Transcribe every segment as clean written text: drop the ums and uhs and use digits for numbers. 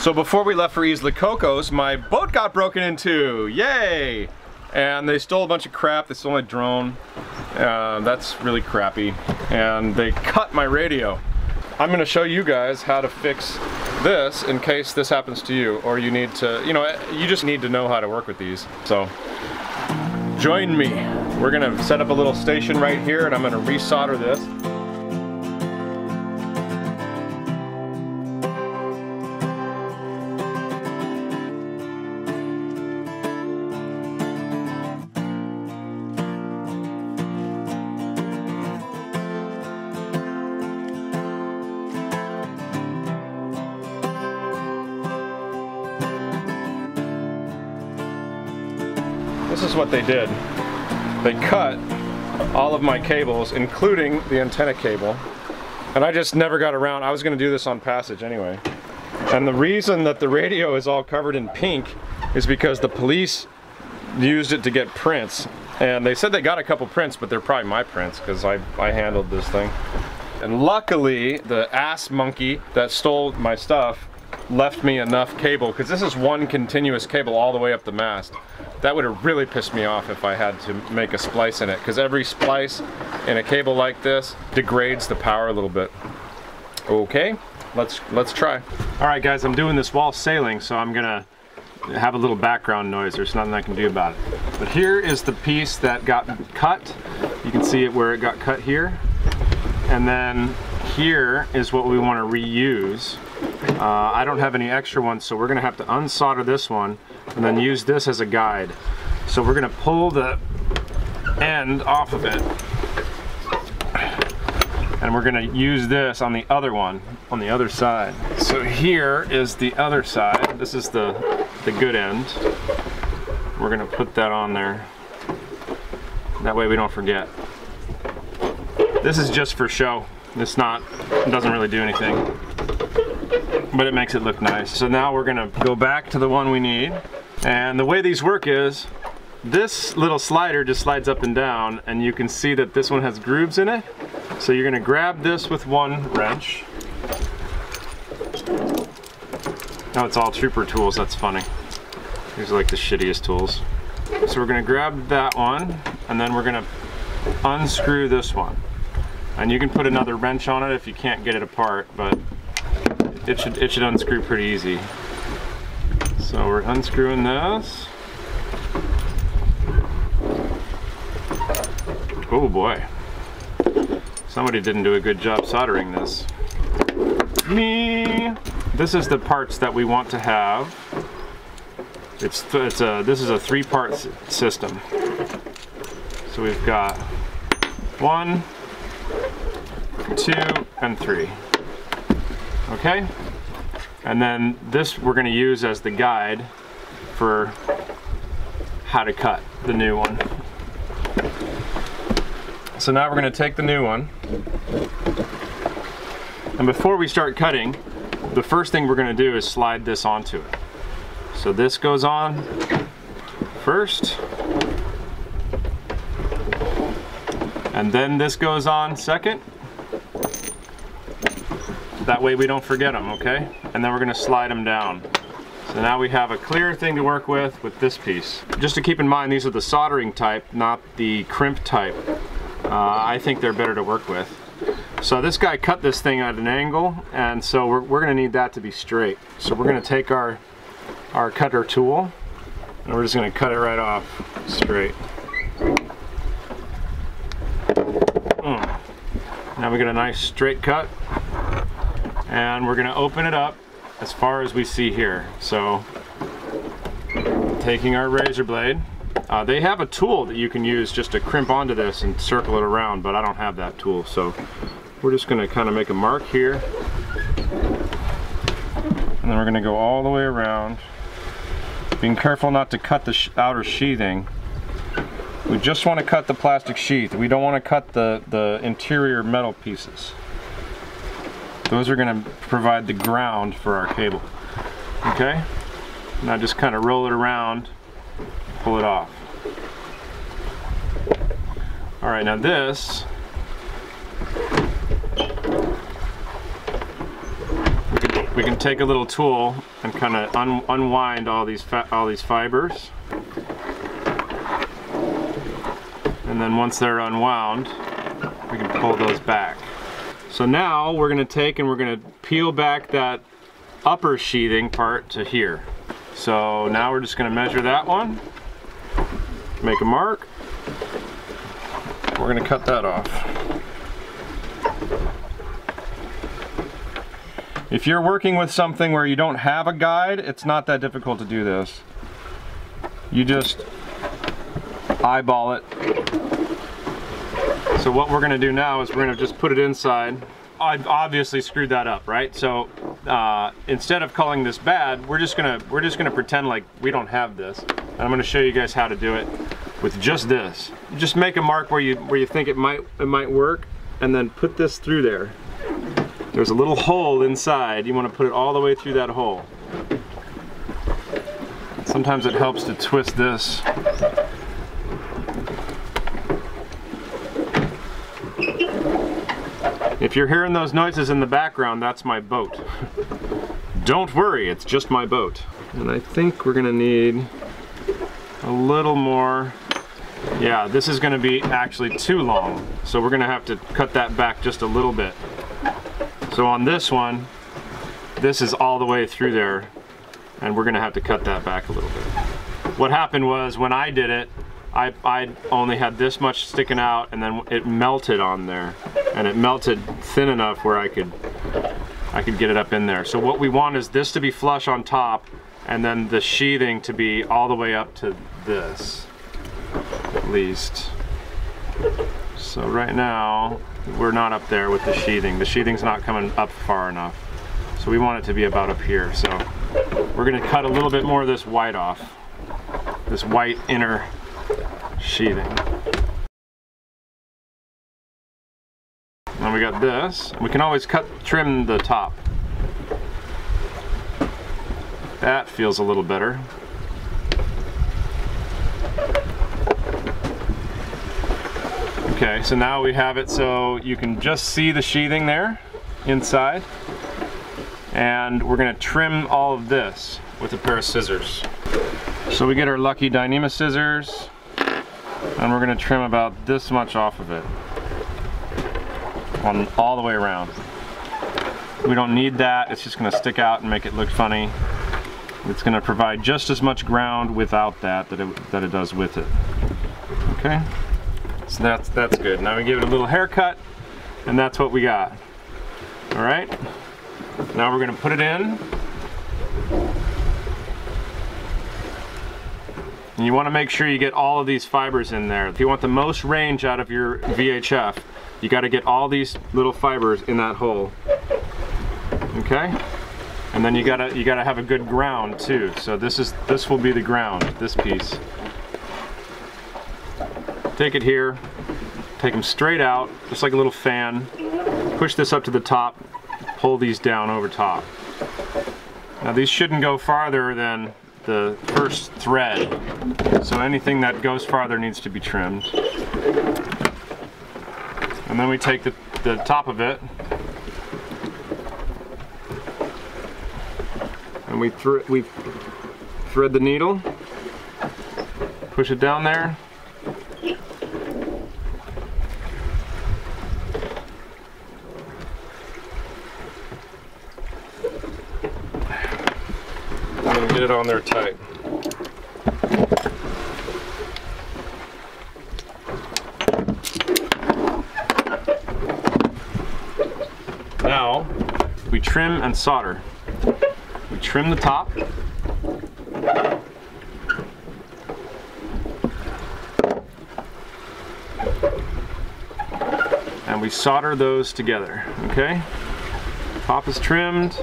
So before we left for Isla Cocos, my boat got broken into. Yay! And they stole a bunch of crap. They stole my drone. That's really crappy. And they cut my radio. I'm going to show you guys how to fix this in case this happens to you, or you need to, you just need to know how to work with these. So join me. We're going to set up a little station right here, and I'm going to resolder this. This is what they did. They cut all of my cables, including the antenna cable, and I just never got around. I was going to do this on passage anyway. And the reason that the radio is all covered in pink is because the police used it to get prints. And they said they got a couple prints, but they're probably my prints because I handled this thing. And luckily, the ass monkey that stole my stuff left me enough cable, because this is one continuous cable all the way up the mast. That would have really pissed me off if I had to make a splice in it, because every splice in a cable like this degrades the power a little bit. Okay, let's try. All right guys, I'm doing this while sailing, so I'm gonna have a little background noise. There's nothing I can do about it. But here is the piece that got cut. You can see it where it got cut here. And then here is what we want to reuse. I don't have any extra ones, so we're going to have to unsolder this one and then use this as a guide. So we're going to pull the end off of it, and we're going to use this on the other one, on the other side. So here is the other side. This is the good end. We're going to put that on there. That way we don't forget. This is just for show. It doesn't really do anything, but it makes it look nice. So now we're gonna go back to the one we need. And the way these work is, this little slider just slides up and down, and you can see that this one has grooves in it. So you're gonna grab this with one wrench. Oh, it's all Trooper tools, that's funny. These are like the shittiest tools. So we're gonna grab that one, and then we're gonna unscrew this one. And you can put another wrench on it if you can't get it apart, but it should unscrew pretty easy. So we're unscrewing this. Oh boy. Somebody didn't do a good job soldering this. Me! This is the parts that we want to have. This is a 3-part system. So we've got 1, 2, and 3. Okay? And then this we're going to use as the guide for how to cut the new one. So now we're going to take the new one, and before we start cutting, the first thing we're going to do is slide this onto it. So this goes on first, and then this goes on second. That way we don't forget them, okay? And then we're going to slide them down. So now we have a clear thing to work with this piece. Just to keep in mind, these are the soldering type, not the crimp type. I think they're better to work with. So this guy cut this thing at an angle, and so we're going to need that to be straight. So we're going to take our cutter tool, and we're just going to cut it right off straight. Now we get a nice straight cut. And we're going to open it up as far as we see here. So, taking our razor blade, they have a tool that you can use just to crimp onto this and circle it around, but I don't have that tool. So, we're just going to kind of make a mark here. And then we're going to go all the way around, being careful not to cut the outer sheathing. We just want to cut the plastic sheath. We don't want to cut the interior metal pieces. Those are going to provide the ground for our cable. Okay? Now just kind of roll it around, pull it off. Alright, now this, we can take a little tool and kind of unwind all these fibers. And then once they're unwound, we can pull those back. So now we're going to take and we're going to peel back that upper sheathing part to here. So now we're just going to measure that one, make a mark. We're going to cut that off. If you're working with something where you don't have a guide, it's not that difficult to do this. You just eyeball it. So what we're gonna do now is we're gonna just put it inside. I've obviously screwed that up, right? So instead of calling this bad, we're just gonna pretend like we don't have this. And I'm gonna show you guys how to do it with just this. You just make a mark where you think it might work, and then put this through there. There's a little hole inside. You want to put it all the way through that hole. Sometimes it helps to twist this. If you're hearing those noises in the background, that's my boat. Don't worry, it's just my boat. And I think we're gonna need a little more. Yeah, this is gonna be actually too long. So we're gonna have to cut that back just a little bit. So on this one, this is all the way through there, and we're gonna have to cut that back a little bit. What happened was, when I did it, I only had this much sticking out, and then it melted on there. And it melted thin enough where I could get it up in there. So what we want is this to be flush on top, and then the sheathing to be all the way up to this, at least. So right now, we're not up there with the sheathing. The sheathing's not coming up far enough. So we want it to be about up here. So we're gonna cut a little bit more of this white off. This white inner sheathing. Then we got this. We can always trim the top. That feels a little better. Okay, so now we have it so you can just see the sheathing there inside. And we're gonna trim all of this with a pair of scissors. So we get our lucky Dyneema scissors, and we're gonna trim about this much off of it. All the way around. We don't need that, it's just gonna stick out and make it look funny. It's gonna provide just as much ground without that it does with it. Okay, so that's good. Now we give it a little haircut, and that's what we got. All right, now we're gonna put it in. And you wanna make sure you get all of these fibers in there. If you want the most range out of your VHF, you got to get all these little fibers in that hole. Okay? And then you gotta have a good ground too. So this will be the ground, this piece. Take it here, take them straight out, just like a little fan. Push this up to the top, pull these down over top. Now these shouldn't go farther than the first thread. So anything that goes farther needs to be trimmed. And then we take the top of it, and we thread the needle, push it down there, and get it on there tight. Now, we trim and solder. We trim the top. And we solder those together, okay? Top is trimmed.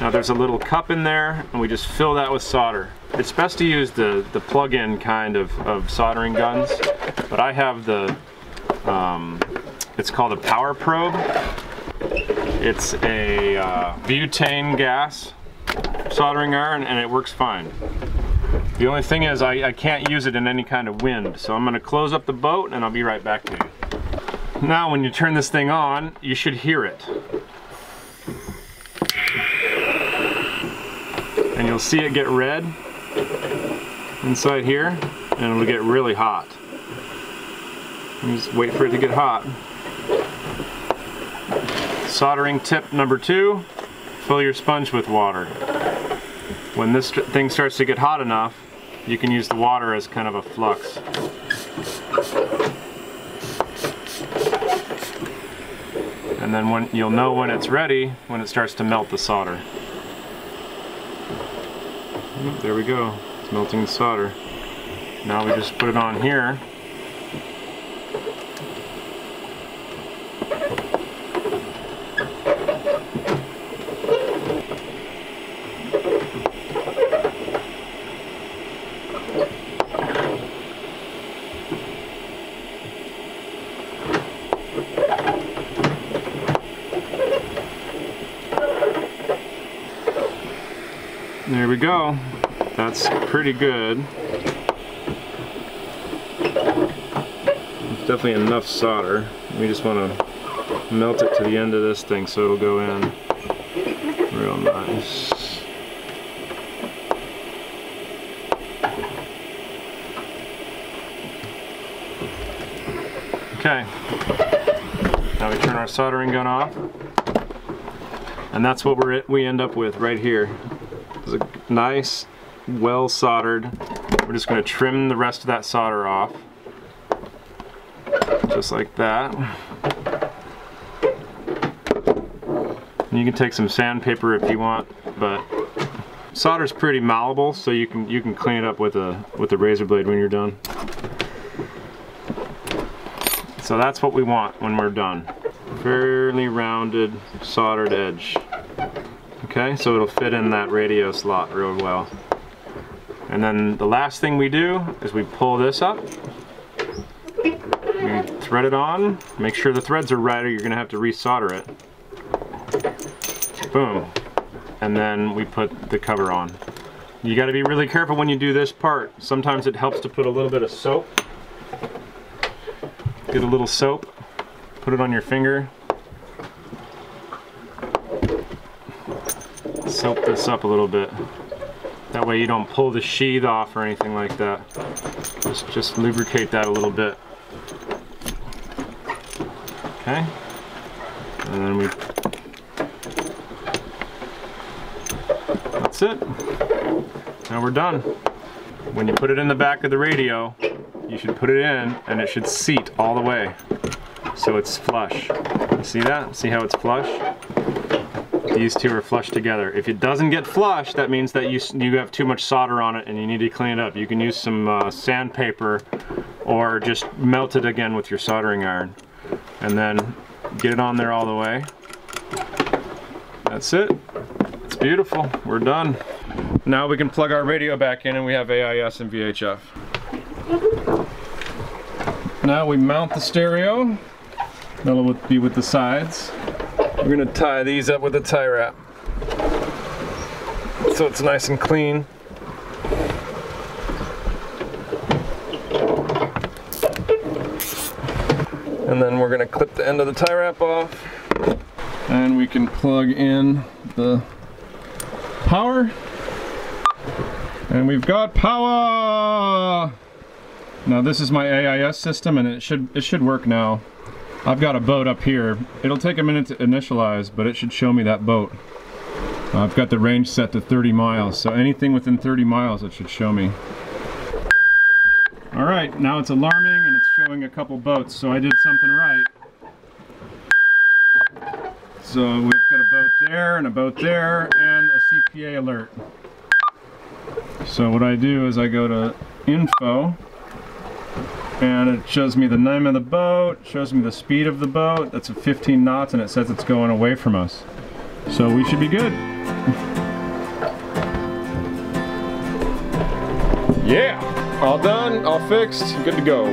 Now there's a little cup in there, and we just fill that with solder. It's best to use the plug-in kind of soldering guns, but I have the, it's called a power probe. It's a butane gas soldering iron, and it works fine. The only thing is I can't use it in any kind of wind, so I'm going to close up the boat and I'll be right back to you. Now when you turn this thing on, you should hear it. and you'll see it get red inside here, and it'll get really hot. You just wait for it to get hot. Soldering tip number 2, fill your sponge with water. When this thing starts to get hot enough, you can use the water as kind of a flux. And then when you'll know when it's ready, when it starts to melt the solder. There we go, it's melting the solder. Now we just put it on here. There we go. That's pretty good. It's definitely enough solder. We just want to melt it to the end of this thing so it'll go in real nice. Okay. Now we turn our soldering gun off. And that's what we end up with right here. It's a nice, well soldered. We're just going to trim the rest of that solder off. Just like that. And you can take some sandpaper if you want, but solder's pretty malleable, so you can clean it up with a razor blade when you're done. So that's what we want when we're done. Fairly rounded, soldered edge. Okay, so it'll fit in that radio slot real well. And then the last thing we do is we pull this up. We thread it on. Make sure the threads are right or you're going to have to re-solder it. Boom. And then we put the cover on. You got to be really careful when you do this part. Sometimes it helps to put a little bit of soap. Get a little soap. Put it on your finger. Soap this up a little bit. That way you don't pull the sheath off or anything like that. Just lubricate that a little bit. Okay. And then that's it. Now we're done. When you put it in the back of the radio, you should put it in and it should seat all the way. So it's flush. You see that? See how it's flush? These two are flush together. If it doesn't get flush, that means that you have too much solder on it and you need to clean it up. You can use some sandpaper or just melt it again with your soldering iron. And then get it on there all the way. That's it. It's beautiful. We're done. Now we can plug our radio back in and we have AIS and VHF. Now we mount the stereo. That'll be with the sides. We're going to tie these up with a tie wrap so it's nice and clean. And then we're going to clip the end of the tie wrap off and we can plug in the power and we've got power! Now this is my AIS system and it should work now. I've got a boat up here. It'll take a minute to initialize, but it should show me that boat. I've got the range set to 30 miles, so anything within 30 miles it should show me. Alright, now it's alarming and it's showing a couple boats, so I did something right. So we've got a boat there and a boat there and a CPA alert. So what I do is I go to Info, and it shows me the name of the boat, shows me the speed of the boat. That's at 15 knots and it says it's going away from us. So we should be good. Yeah, all done, all fixed, good to go.